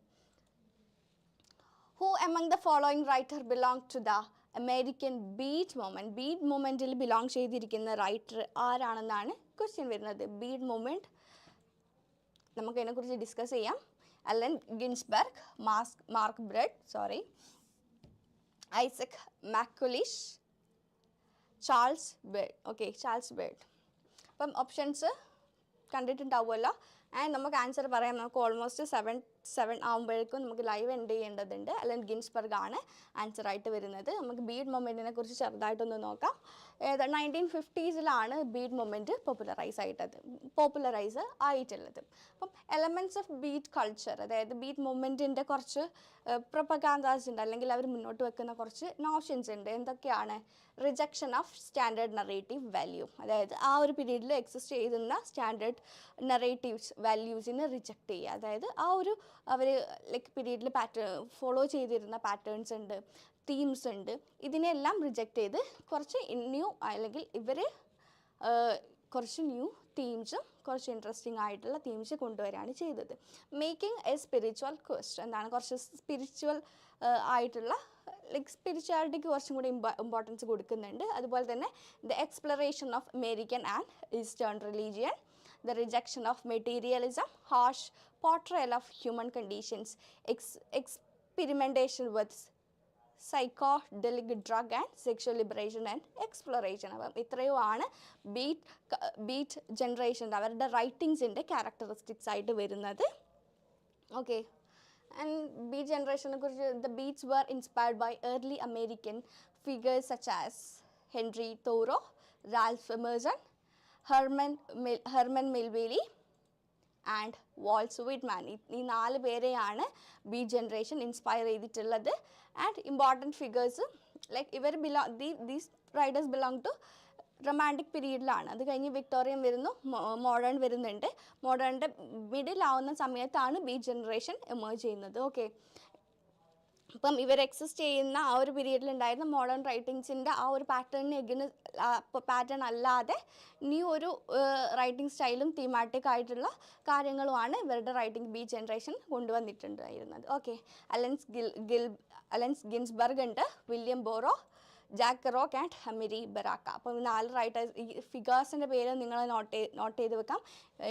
who among the following writer belong to the American beat movement? Beat മൂവ്മെൻറ്റിൽ ബിലോങ് ചെയ്തിരിക്കുന്ന റൈറ്റർ ആരാണെന്നാണ് ക്വസ്റ്റ്യൻ വരുന്നത്. ബീറ്റ് മൂവ്മെൻറ്റ് നമുക്ക് ഇതിനെക്കുറിച്ച് ഡിസ്കസ് ചെയ്യാം. Allen Ginsberg, Mark Bread, Isaac MacLeish, Charles Bird. Okay, Charles Bird. അപ്പം ഓപ്ഷൻസ് കണ്ടിട്ടുണ്ടാവുമല്ലോ. ആൻഡ് നമുക്ക് ആൻസർ പറയാം. നമുക്ക് ഓൾമോസ്റ്റ് 7 ആകുമ്പോഴേക്കും നമുക്ക് ലൈവ് എൻഡ് ചെയ്യേണ്ടതുണ്ട്. അലൻ ഗിൻസ്ബർഗ് ആണ് ആൻസർ ആയിട്ട് വരുന്നത്. നമുക്ക് ബീഡ് മൊമെൻറ്റിനെ കുറിച്ച് ചെറുതായിട്ടൊന്ന് നോക്കാം. 1950s ബീഡ് മൊമെൻറ്റ് പോപ്പുലറൈസ് ആയിട്ടുള്ളത്. അപ്പം എലമെൻറ്റ്സ് ഓഫ് ബീറ്റ് കൾച്ചർ, അതായത് ബീറ്റ് മൊമെൻറ്റിൻ്റെ കുറച്ച് പ്രൊപ്പഗാൻഡാസ് ഉണ്ട്, അല്ലെങ്കിൽ അവർ മുന്നോട്ട് വെക്കുന്ന കുറച്ച് നോഷൻസ് ഉണ്ട്. എന്തൊക്കെയാണ്? Rejection of standard narrative value, അതായത് ആ ഒരു പീരീഡിൽ എക്സിസ്റ്റ് ചെയ്യുന്ന സ്റ്റാൻഡേർഡ് നറേറ്റീവ്സ് വാല്യൂസിനെ റിജക്റ്റ് ചെയ്യുക. അതായത് ആ ഒരു അവർ പീരീഡിൽ ഫോളോ ചെയ്തിരുന്ന പാറ്റേൺസ് ഉണ്ട്, തീംസ് ഉണ്ട്, ഇതിനെല്ലാം റിജക്റ്റ് ചെയ്ത് കുറച്ച് ന്യൂ, അല്ലെങ്കിൽ ഇവർ കുറച്ച് ന്യൂ തീംസും കുറച്ച് ഇൻട്രസ്റ്റിംഗ് ആയിട്ടുള്ള തീംസ് കൊണ്ടുവരികയാണ് ചെയ്തത്. മേക്കിംഗ് എ സ്പിരിച്വൽ ക്വസ്റ്റ്, എന്താണ് കുറച്ച് സ്പിരിച്വൽ ആയിട്ടുള്ള ലൈക്ക് സ്പിരിച്വാലിറ്റിക്ക് കുറച്ചും കൂടി ഇമ്പോർട്ടൻസ് കൊടുക്കുന്നുണ്ട്. അതുപോലെ തന്നെ the exploration of American and eastern religion, the rejection of materialism, harsh portrayal of human conditions, experimentation with psychedelic drug and sexual liberation and exploration. അപ്പം ഇത്രയുമാണ് ബീറ്റ് ജനറേഷൻ അവരുടെ റൈറ്റിങ്സിൻ്റെ ക്യാരക്ടറിസ്റ്റിക്സ് ആയിട്ട് വരുന്നത്. ഓക്കെ, ആൻഡ് ബീറ്റ് ജനറേഷനെ കുറിച്ച്, the beats were inspired by early American figures such as Henry Thoreau, Ralph Emerson, Herman Melville and Walt Whitman. ഈ 4 പേരെയാണ് ബീറ്റ് ജനറേഷൻ ഇൻസ്പയർ ചെയ്തിട്ടുള്ളത്. And important figures like these writers belong to romantic പീരീഡിലാണ്. അത് കഴിഞ്ഞ് വിക്ടോറിയൻ വരുന്നു, മോഡേൺ വരുന്നുണ്ട്. മോഡേണിൻ്റെ മിഡിൽ ആവുന്ന സമയത്താണ് ബീറ്റ് ജനറേഷൻ എമേർജ് ചെയ്യുന്നത്. ഓക്കെ, അപ്പം ഇവർ എക്സിസ്റ്റ് ചെയ്യുന്ന ആ ഒരു പീരീഡിലുണ്ടായിരുന്ന മോഡേൺ റൈറ്റിങ്സിൻ്റെ ആ ഒരു പാറ്റേൺ അല്ലാതെ ന്യൂ ഒരു റൈറ്റിംഗ് സ്റ്റൈലും തീമാറ്റിക് ആയിട്ടുള്ള കാര്യങ്ങളുമാണ് ഇവരുടെ റൈറ്റിംഗ് ബീറ്റ് ജനറേഷൻ കൊണ്ടുവന്നിട്ടുണ്ടായിരുന്നത്. ഓക്കെ, അലൻസ് ഗിൻസ്ബർഗ് ഉണ്ട്, William Burroughs, Jack Kerouac and Amiri Baraka. അപ്പം 4 റൈറ്റേഴ്സ്, ഈ ഫിഗേഴ്സിൻ്റെ പേര് നിങ്ങൾ നോട്ട് ചെയ്ത് വെക്കാം.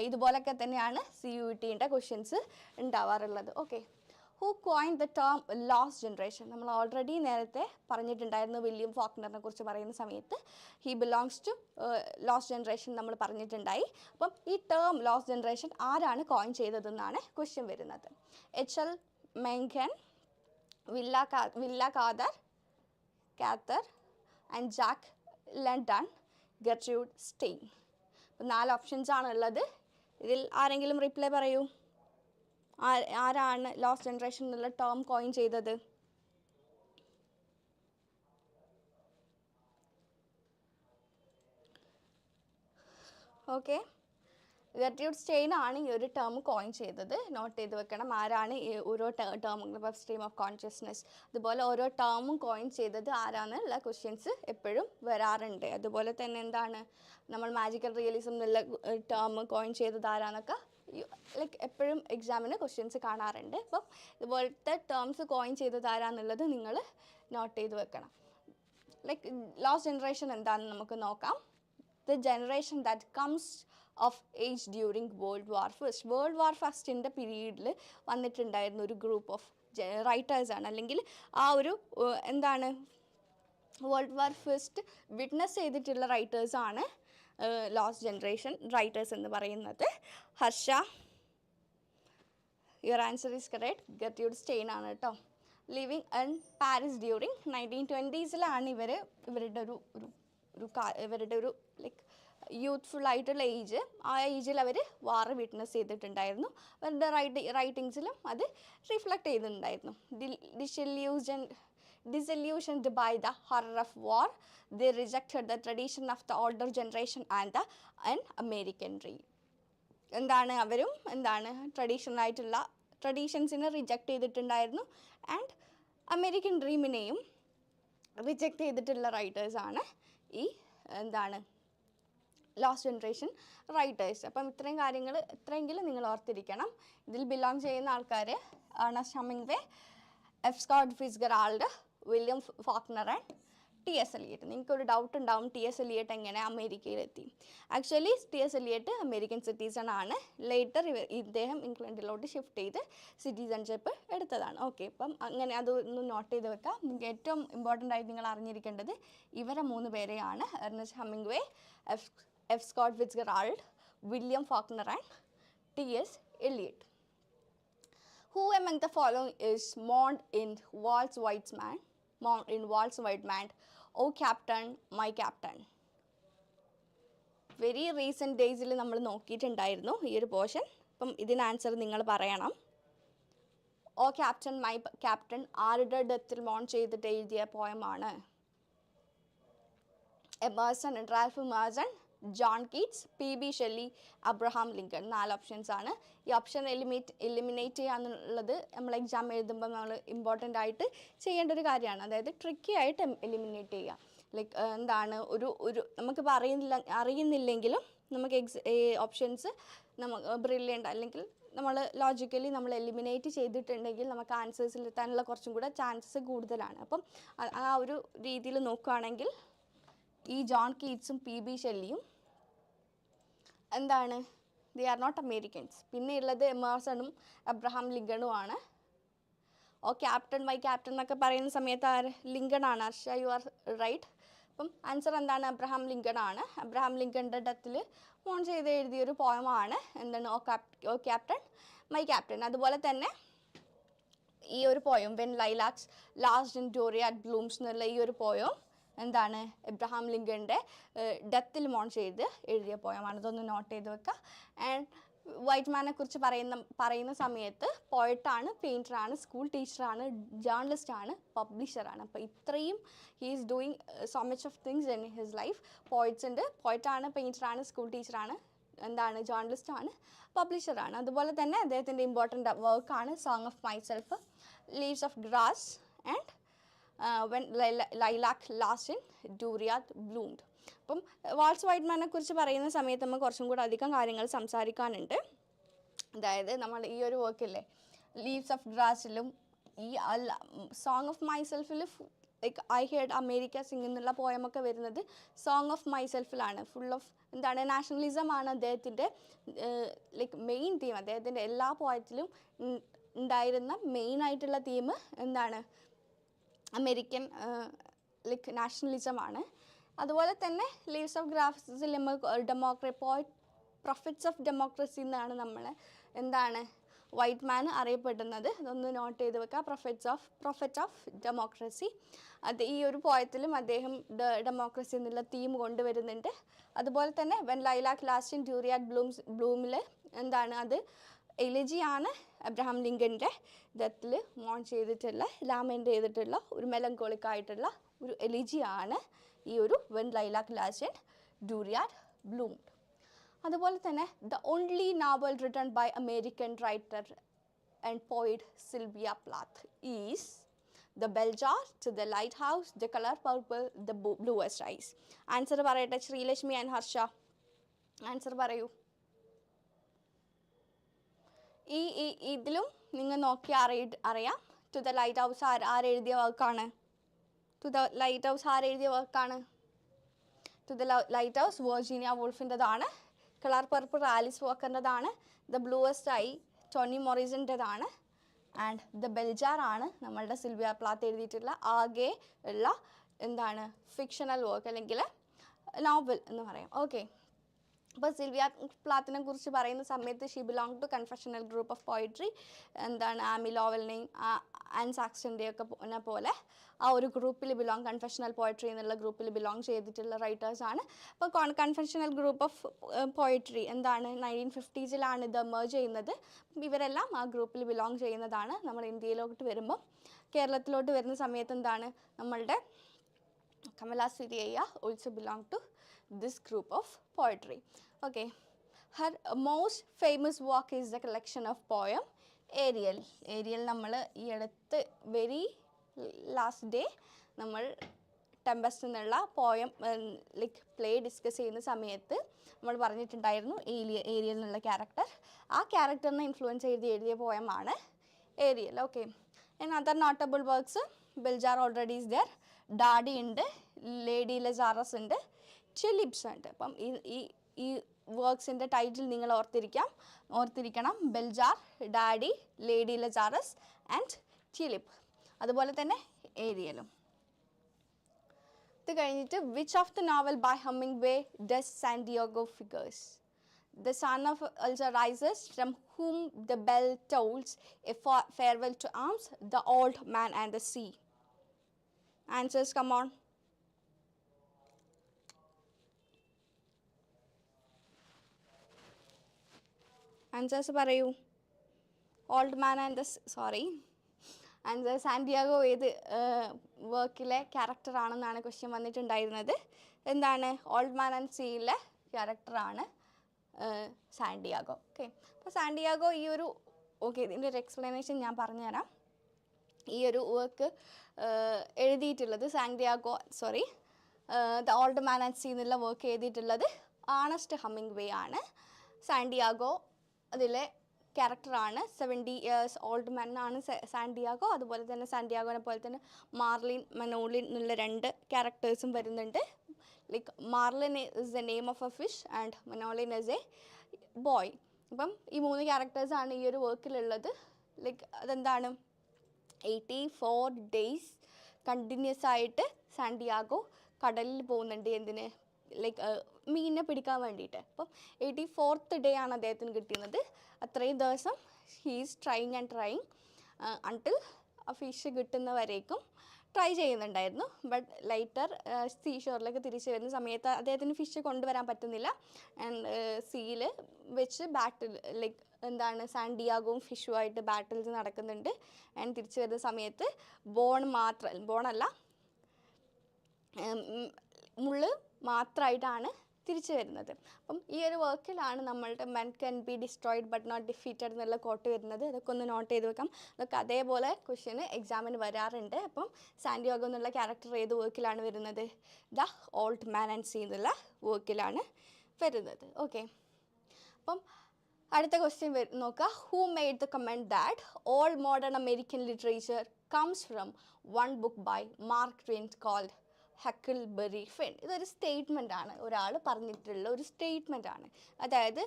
ഇതുപോലൊക്കെ തന്നെയാണ് CUET ക്വസ്റ്റ്യൻസ് ഉണ്ടാവാറുള്ളത്. Okay, who coined the term lost generation? നമ്മൾ ഓൾറെഡി നേരത്തെ പറഞ്ഞിട്ടുണ്ടായിരുന്നു വില്യം ഫോക്നറിനെ കുറിച്ച് പറയുന്ന സമയത്ത് he belongs to lost generation നമ്മൾ പറഞ്ഞിട്ടുണ്ടായി. അപ്പം ഈ ടേം ലോസ്റ്റ് ജനറേഷൻ ആരാണ് കോയിൻ ചെയ്തതെന്നാണ് ക്വസ്റ്റ്യൻ വരുന്നത്. HL Mencken, Willa Cather and Jack London, Gertrude Stein. അപ്പം 4 ഓപ്ഷൻസ് ആണുള്ളത്. ഇതിൽ ആരെങ്കിലും റിപ്ലൈ പറയൂ. ആരാണ് ലോസ്റ്റ് ജനറേഷൻ എന്നുള്ള ടേം കോയിൻ ചെയ്തത്? ഓക്കെ, ഗെർട്രൂഡ് സ്റ്റെയിൻ ആണ് ഈ ഒരു ടേം കോയിൻ ചെയ്തത്. നോട്ട് ചെയ്ത് വെക്കണം ആരാണ് ഈ ഓരോ ടേമും, സ്ട്രീം ഓഫ് കോൺഷ്യസ്നെസ്, അതുപോലെ ഓരോ ടേമും കോയിൻ ചെയ്തത് ആരാന്നുള്ള ക്വസ്റ്റ്യൻസ് എപ്പോഴും വരാറുണ്ട്. അതുപോലെ തന്നെ എന്താണ് നമ്മൾ മാജിക്കൽ റിയലിസം എന്നുള്ള ടേം കോയിൻ ചെയ്തത് ആരാന്നൊക്കെ ലൈക്ക് എപ്പോഴും എക്സാമിന് ക്വസ്റ്റ്യൻസ് കാണാറുണ്ട്. അപ്പം ഇതുപോലത്തെ ടേംസ് കോയിൻ ചെയ്തത് ആരാന്നുള്ളത് നിങ്ങൾ നോട്ട് ചെയ്ത് വെക്കണം. ലൈക്ക് ലോസ്റ്റ് ജനറേഷൻ എന്താണെന്ന് നമുക്ക് നോക്കാം. The generation that comes of age during world war ഫസ്റ്റിൻ്റെ പീരീഡിൽ വന്നിട്ടുണ്ടായിരുന്ന ഒരു ഗ്രൂപ്പ് ഓഫ് റൈറ്റേഴ്സാണ്, അല്ലെങ്കിൽ ആ ഒരു എന്താണ് വേൾഡ് വാർ ഫസ്റ്റ് വിറ്റ്നസ് ചെയ്തിട്ടുള്ള റൈറ്റേഴ്സാണ് ലോസ്റ്റ് ജനറേഷൻ റൈറ്റേഴ്സ് എന്ന് പറയുന്നത്. Harsha, your answer is correct. Gertrude Stein ആണ് കേട്ടോ. Living in Paris during 1920s ഇവരുടെ ഒരു ലൈക്ക് യൂത്ത്ഫുൾ ആയിട്ടുള്ള ഏജ്, ആ ഏജിൽ അവർ വാർ വിറ്റ്നസ് ചെയ്തിട്ടുണ്ടായിരുന്നു. അവരുടെ റൈറ്റിങ്സിലും അത് റിഫ്ലക്റ്റ് ചെയ്തിട്ടുണ്ടായിരുന്നു. Disillusioned by the horror of war, they rejected the tradition of the older generation and the American dream. അവരും ട്രഡീഷൻസിനെ റിജക്റ്റ് ചെയ്തിട്ടുണ്ടായിരുന്നു. ആൻഡ് അമേരിക്കൻ ഡ്രീമിനെയും റിജക്റ്റ് ചെയ്തിട്ടുള്ള റൈറ്റേഴ്സാണ് ഈ ലോസ്റ്റ് ജനറേഷൻ റൈറ്റേഴ്സ്. അപ്പം ഇത്രയെങ്കിലും നിങ്ങൾ ഓർത്തിരിക്കണം. ഇതിൽ ബിലോങ് ചെയ്യുന്ന ആൾക്കാർ Ernest Hemingway, F Scott Fitzgerald, William Faulkner and TS Eliot. നിങ്ങൾക്കൊരു ഡൗട്ട് ഉണ്ടാവും, TS എലിയട്ട് എങ്ങനെ അമേരിക്കയിലെത്തി? Actually TS Eliot American citizen ആണ്. ലേറ്റർ ഇദ്ദേഹം ഇംഗ്ലണ്ടിലോട്ട് ഷിഫ്റ്റ് ചെയ്ത് സിറ്റിസൺഷിപ്പ് എടുത്തതാണ്. ഓക്കെ, അപ്പം അങ്ങനെ അതൊന്ന് നോട്ട് ചെയ്ത് വെക്കാം. നിങ്ങൾക്ക് ഏറ്റവും ഇമ്പോർട്ടൻ്റ് ആയിട്ട് നിങ്ങൾ അറിഞ്ഞിരിക്കേണ്ടത് ഇവരെ 3 പേരെയാണ്: Ernest Hemingway, F Scott Fitzgerald, William Faulkner and TS Eliot. Who among the following is mourned in Walt's White Man, O Captain, My Captain? Very recent ഡേയ്സിൽ നമ്മൾ നോക്കിയിട്ടുണ്ടായിരുന്നു ഈ ഒരു പോർഷൻ. അപ്പം ഇതിന് ആൻസർ നിങ്ങൾ പറയണം. ഓ ക്യാപ്റ്റൻ മൈ ക്യാപ്റ്റൻ ആരുടെ ഡെത്തിൽ മോൺ ചെയ്തിട്ട് എഴുതിയ പോയമാണ്? Emerson, Ralph Emerson, John Keats, PB Shelley, Abraham Lincoln. 4 options ആണ്. ഈ ഓപ്ഷൻ എലിമിനേറ്റ് ചെയ്യാന്നുള്ളത് നമ്മൾ എക്സാം എഴുതുമ്പോൾ നമ്മൾ ഇമ്പോർട്ടൻ്റ് ആയിട്ട് ചെയ്യേണ്ട ഒരു കാര്യമാണ്. അതായത് ട്രിക്കി ആയിട്ട് എലിമിനേറ്റ് ചെയ്യുക. ലൈക്ക് നമുക്കിപ്പോൾ അറിയുന്നില്ലെങ്കിലും നമുക്ക് ഓപ്ഷൻസ് ബ്രില്യൻ്റ് അല്ലെങ്കിൽ നമ്മൾ ലോജിക്കലി നമ്മൾ എലിമിനേറ്റ് ചെയ്തിട്ടുണ്ടെങ്കിൽ നമുക്ക് ആൻസേഴ്സിൽ എത്താനുള്ള കുറച്ചും കൂടെ ചാൻസസ് കൂടുതലാണ്. അപ്പം ആ ഒരു രീതിയിൽ നോക്കുകയാണെങ്കിൽ ഈ ജോൺ കീറ്റ്സും PB ഷെല്ലിയും എന്താണ്, ദേ ആർ നോട്ട് അമേരിക്കൻസ്. പിന്നെ ഉള്ളത് എമേഴ്സണും അബ്രഹാം ലിങ്കണുമാണ്. ക്യാപ്റ്റൻ മൈ ക്യാപ്റ്റൻ എന്നൊക്കെ പറയുന്ന സമയത്ത് ലിങ്കൺ ആണ്. Harsha, you are right. അപ്പം ആൻസർ എന്താണ്, അബ്രഹാം ലിങ്കൺ ആണ്. അബ്രഹാം ലിങ്കണിൻ്റെ ഡെത്തിൽ മോൺ ചെയ്ത് എഴുതിയൊരു പോയമാണ് എന്താണ് ഓ ക്യാപ്റ്റൻ മൈ ക്യാപ്റ്റൻ. അതുപോലെ തന്നെ ഈ ഒരു poem when lilacs last in dooryard blooms എന്നുള്ള ഈ ഒരു പോയം എന്താണ് എബ്രഹാം ലിങ്കണിൻ്റെ ഡെത്തിൽ മോൺ ചെയ്ത് എഴുതിയ പോയമാണ്. ഇതൊന്ന് നോട്ട് ചെയ്ത് വെക്കുക. ആൻഡ് വൈറ്റ് മാനെ കുറിച്ച് പറയുന്ന സമയത്ത് പോയറ്റാണ്, പെയിൻറ്ററാണ്, സ്കൂൾ ടീച്ചറാണ്, ജേർണലിസ്റ്റാണ്, പബ്ലിഷറാണ്. അപ്പോൾ ഇത്രയും he is doing so much of things in his life. Poets ഉണ്ട്, പോയറ്റാണ്, പെയിൻറ്ററാണ്, സ്കൂൾ ടീച്ചറാണ്, എന്താണ് ജേർണലിസ്റ്റാണ്, പബ്ലിഷറാണ്. അതുപോലെ തന്നെ അദ്ദേഹത്തിൻ്റെ ഇമ്പോർട്ടൻ്റ് വർക്കാണ് song of myself, leaves of grass and when lilac last in dooryard bloomed. അപ്പം വാൾസ് വൈറ്റ്മാനെ കുറിച്ച് പറയുന്ന സമയത്ത് നമുക്ക് കുറച്ചും കൂടെ അധികം കാര്യങ്ങൾ സംസാരിക്കാനുണ്ട്. അതായത് നമ്മൾ ഈ ഒരു വർക്കില്ലേ ലീവ്സ് ഓഫ് ഗ്രാസിലും ഈ സോങ് ഓഫ് മൈസെൽഫിൽ like I heard America sing എന്നുള്ള പോയമൊക്കെ വരുന്നത് സോങ് ഓഫ് മൈസെൽഫിലാണ്. ഫുൾ ഓഫ് എന്താണ് നാഷണലിസം ആണ് അദ്ദേഹത്തിൻ്റെ ലൈക്ക് മെയിൻ തീം. അദ്ദേഹത്തിൻ്റെ എല്ലാ പോയറ്റിലും ഉണ്ടായിരുന്ന മെയിൻ ആയിട്ടുള്ള തീം എന്താണ് അമേരിക്കൻ ലൈക്ക് നാഷണലിസമാണ്. അതുപോലെ തന്നെ leaves of ഗ്രാസിൽ profits of democracy എന്നാണ് നമ്മൾ എന്താണ് വൈറ്റ് മാൻ അറിയപ്പെടുന്നത്. ഇതൊന്ന് നോട്ട് ചെയ്ത് വെക്കുക, പ്രൊഫറ്റ് ഓഫ് ഡെമോക്രസി. അത് ഈ ഒരു പോയത്തിലും അദ്ദേഹം ഡെമോക്രസി എന്നുള്ള തീം കൊണ്ടുവരുന്നുണ്ട്. അതുപോലെ തന്നെ വെൻ ലൈലാക്ക് ലാസ്റ്റ് ഇൻ ഡ്യൂറിയാറ്റ് ബ്ലൂമിൽ എന്താണ് അത് എലിജിയാണ് അബ്രഹാം ലിങ്കൻ്റെ ഡെത്തിൽ മോൺ ചെയ്തിട്ടുള്ള ലാമെൻ്റ് ചെയ്തിട്ടുള്ള ഒരു മെലങ്കോളിക് ആയിട്ടുള്ള ഒരു എലിജിയാണ് ഈ ഒരു when lilac last in dooryard bloomed. അതുപോലെ തന്നെ the only novel written by American writer and poet Sylvia Plath is the bell jar, to the lighthouse, the colour purple, the bluest eyes. Answer പറയട്ടെ ശ്രീലക്ഷ്മി ആൻഡ് ഹർഷ, ആൻസർ പറയൂ. ഇതിലും നിങ്ങൾ നോക്കി അറിയാം ടു ദ ലൈറ്റ് ഹൗസ് ആരെഴുതിയ വർക്കാണ്. ടു ദ ലൈറ്റ് ഹൗസ് ആരെഴുതിയ വർക്കാണ്. To the lighthouse Virginia വോൾഫിൻ്റെതാണ്. കളർ പർപ്പിൾ ആലിസ് വാക്കറിൻ്റെതാണ്. ദ ബ്ലൂവസ്റ്റ് ഐ ടോണി മോറിസൻ്റെതാണ്. ആൻഡ് ദ ബെൽജാർ ആണ് നമ്മളുടെ സിൽവിയ പ്ലാത്ത് എഴുതിയിട്ടുള്ള ആകെ ഉള്ള എന്താണ് ഫിക്ഷണൽ വർക്ക് അല്ലെങ്കിൽ നോവൽ എന്ന് പറയാം. ഓക്കെ, അപ്പോൾ സിൽവിയ പ്ലാത്തിനെ കുറിച്ച് പറയുന്ന സമയത്ത് she belong to confessional group of poetry. എന്താണ് ആമി ലോവലിനെയും ആൻ സാക്സൻ്റെയൊക്കെ പോലെ ആ ഒരു ഗ്രൂപ്പിൽ കൺഫെഷണൽ പോയിട്രി എന്നുള്ള ഗ്രൂപ്പിൽ ബിലോങ് ചെയ്തിട്ടുള്ള റൈറ്റേഴ്സാണ്. അപ്പോൾ കൺഫെഷണൽ ഗ്രൂപ്പ് ഓഫ് പോയിട്രി എന്താണ് 1950s ഇത് എമേർജ് ചെയ്യുന്നത്. ഇവരെല്ലാം ആ ഗ്രൂപ്പിൽ ബിലോങ് ചെയ്യുന്നതാണ്. നമ്മൾ ഇന്ത്യയിലോട്ട് വരുമ്പോൾ കേരളത്തിലോട്ട് വരുന്ന സമയത്ത് എന്താണ് നമ്മളുടെ Kamala Suraiyya also belong to this group of poetry. Okay, her most famous work is the collection of poem Ariel. നമ്മൾ ഈ അടുത്ത് വെരി ലാസ്റ്റ് ഡേ നമ്മൾ ടെമ്പസ്റ്റ് എന്നുള്ള പോയം ലൈക്ക് പ്ലേ ഡിസ്കസ് ചെയ്യുന്ന സമയത്ത് നമ്മൾ പറഞ്ഞിട്ടുണ്ടായിരുന്നു ഏരിയൽ എന്നുള്ള ക്യാരക്ടർ. ആ ക്യാരക്ടറിനെ ഇൻഫ്ലുവൻസ് ചെയ്ത് എഴുതിയ പോയമാണ് Ariel. Okay, and other notable works bell jar already is there, daddy ഉണ്ട്, ലേഡി ലസാറസ് ഉണ്ട്, ചിലിപ്സ് ഉണ്ട്. അപ്പം ഈ വർക്ക്സിൻ്റെ ടൈറ്റിൽ നിങ്ങൾ ഓർത്തിരിക്കണം bell jar, daddy, lady Lazarus and ചിലിപ്പ്. അതുപോലെ തന്നെ ഏരിയലും. ഇത് കഴിഞ്ഞിട്ട് which of the novel by Hemingway does Santiago figures? The son of Ulster rises, from whom the bell tolls a farewell to arms, the old man and the sea. Answers, come on. Answers പറയൂ. Old man and the answer Santiago ഏത് വർക്കിലെ ക്യാരക്ടറാണെന്നാണ് ക്വസ്റ്റ്യൻ വന്നിട്ടുണ്ടായിരുന്നത്. എന്താണ് ഓൾഡ് മാൻ ആൻഡ് സീയിലെ ക്യാരക്ടറാണ് സാന്റിയാഗോ. ഓക്കെ, അപ്പോൾ സാന്റിയാഗോ ഈ ഒരു ഇതിൻ്റെ ഒരു എക്സ്പ്ലനേഷൻ ഞാൻ പറഞ്ഞുതരാം. ഈ ഒരു വർക്ക് എഴുതിയിട്ടുള്ളത് the old man and sea എന്നുള്ള വർക്ക് എഴുതിയിട്ടുള്ളത് ആണസ്റ്റ് ഹമ്മിങ് ആണ്. സാൻഡിയാഗോ അതിലെ ക്യാരക്ടറാണ്. 70 years ഓൾഡ് മാൻ ആണ് സാൻഡിയാഗോ. അതുപോലെ തന്നെ സാൻഡിയാഗോനെ പോലെ തന്നെ മാർലിൻ, മനോളിൻ എന്നുള്ള 2 ക്യാരക്ടേഴ്സും വരുന്നുണ്ട്. Like marlin is the name of a fish and Manolin is a boy. അപ്പം ഈ 3 ക്യാരക്ടേഴ്സാണ് ഈ ഒരു വർക്കിലുള്ളത്. ലൈക്ക് അതെന്താണ്, 84 days കണ്ടിന്യൂസ് ആയിട്ട് സാൻഡിയാഗോ കടലിൽ പോകുന്നുണ്ട്. എന്തിന്, ലൈക്ക് മീനിനെ പിടിക്കാൻ വേണ്ടിയിട്ട്. അപ്പം 84th day ആണ് അദ്ദേഹത്തിന് കിട്ടുന്നത്. അത്രയും ദിവസം he's trying and trying until ആ ഫിഷ് കിട്ടുന്നവരേക്കും ട്രൈ ചെയ്യുന്നുണ്ടായിരുന്നു. ബട്ട് ലൈറ്റർ സീഷോറിലേക്ക് തിരിച്ചു വരുന്ന സമയത്ത് അദ്ദേഹത്തിന് ഫിഷ് കൊണ്ടുവരാൻ പറ്റുന്നില്ല. ആൻഡ് സീയിൽ വെച്ച് ബാറ്റിൽ, ലൈക്ക് എന്താണ്, സാൻഡിയാഗോവും ഫിഷുമായിട്ട് ബാറ്റിൽസ് നടക്കുന്നുണ്ട്. ആൻഡ് തിരിച്ചു വരുന്ന സമയത്ത് ബോണല്ല മുള്ള് മാത്രമായിട്ടാണ് തിരിച്ചു വരുന്നത്. അപ്പം ഈ ഒരു വർക്കിലാണ് നമ്മളുടെ men can be destroyed but not defeated എന്നുള്ള കോട്ട് വരുന്നത്. അതൊക്കെ ഒന്ന് നോട്ട് ചെയ്ത് വെക്കാം. അതൊക്കെ അതേപോലെ ക്വസ്റ്റ്യന് എക്സാമിന് വരാറുണ്ട്. അപ്പം സാൻഡിയാഗോ എന്നുള്ള ക്യാരക്ടർ ഏത് വർക്കിലാണ് വരുന്നത്? The old man and sea എന്നുള്ള വർക്കിലാണ് വരുന്നത്. ഓക്കെ, അപ്പം അടുത്ത ക്വസ്റ്റ്യൻ നോക്കുക. Who made the comment that all modern American literature comes from one book by Mark Twain called Huckleberry Finn? ഇതൊരു സ്റ്റേറ്റ്മെൻ്റ് ആണ്, ഒരാൾ പറഞ്ഞിട്ടുള്ള ഒരു സ്റ്റേറ്റ്മെൻ്റ് ആണ്. അതായത്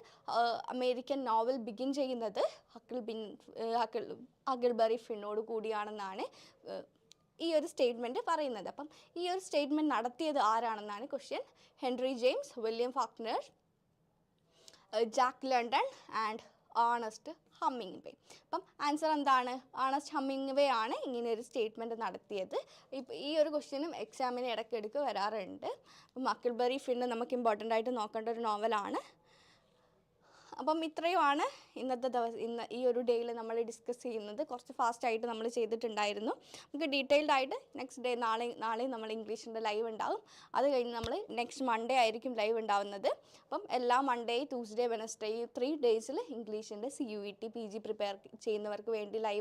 അമേരിക്കൻ നോവൽ ബിഗിൻ ചെയ്യുന്നത് ഹക്കിൾബറി ഫിന്നോട് കൂടിയാണെന്നാണ് ഈ ഒരു സ്റ്റേറ്റ്മെൻറ്റ് പറയുന്നത്. അപ്പം ഈ ഒരു സ്റ്റേറ്റ്മെൻറ്റ് നടത്തിയത് ആരാണെന്നാണ് question. Henry James, William Faulkner, Jack London and ആണസ്റ്റ് humming. അപ്പം ആൻസർ എന്താണ്? ആണസ്റ്റ് ഹമ്മിങ് ആണ് ഇങ്ങനെ ഒരു സ്റ്റേറ്റ്മെൻറ്റ് നടത്തിയത്. ഇപ്പം ഈ ഒരു ക്വസ്റ്റ്യനും എക്സാമിന് ഇടയ്ക്കിടയ്ക്ക് വരാറുണ്ട്. അപ്പം ഹക്കിൾബറി ഫിൻ നമുക്ക് ഇമ്പോർട്ടൻ്റ് ആയിട്ട് നോക്കേണ്ട ഒരു നോവലാണ്. അപ്പം ഇത്രയുമാണ് ഇന്ന് ഈ ഒരു ഡേയിൽ നമ്മൾ ഡിസ്കസ് ചെയ്യുന്നത്. കുറച്ച് ഫാസ്റ്റായിട്ട് നമ്മൾ ചെയ്തിട്ടുണ്ടായിരുന്നു. നമുക്ക് ഡീറ്റെയിൽഡ് ആയിട്ട് നെക്സ്റ്റ് ഡേ നാളെ നമ്മൾ ഇംഗ്ലീഷിൻ്റെ ലൈവ് ഉണ്ടാവും. അത് കഴിഞ്ഞ് നമ്മൾ നെക്സ്റ്റ് മൺഡേ ആയിരിക്കും ലൈവ് ഉണ്ടാവുന്നത്. അപ്പം എല്ലാ മൺഡേ, ട്യൂസ്ഡേ, വെനസ്ഡേ ഈ 3 days ഇംഗ്ലീഷിൻ്റെ CUET PG പ്രിപ്പയർ ചെയ്യുന്നവർക്ക് വേണ്ടി ലൈവ്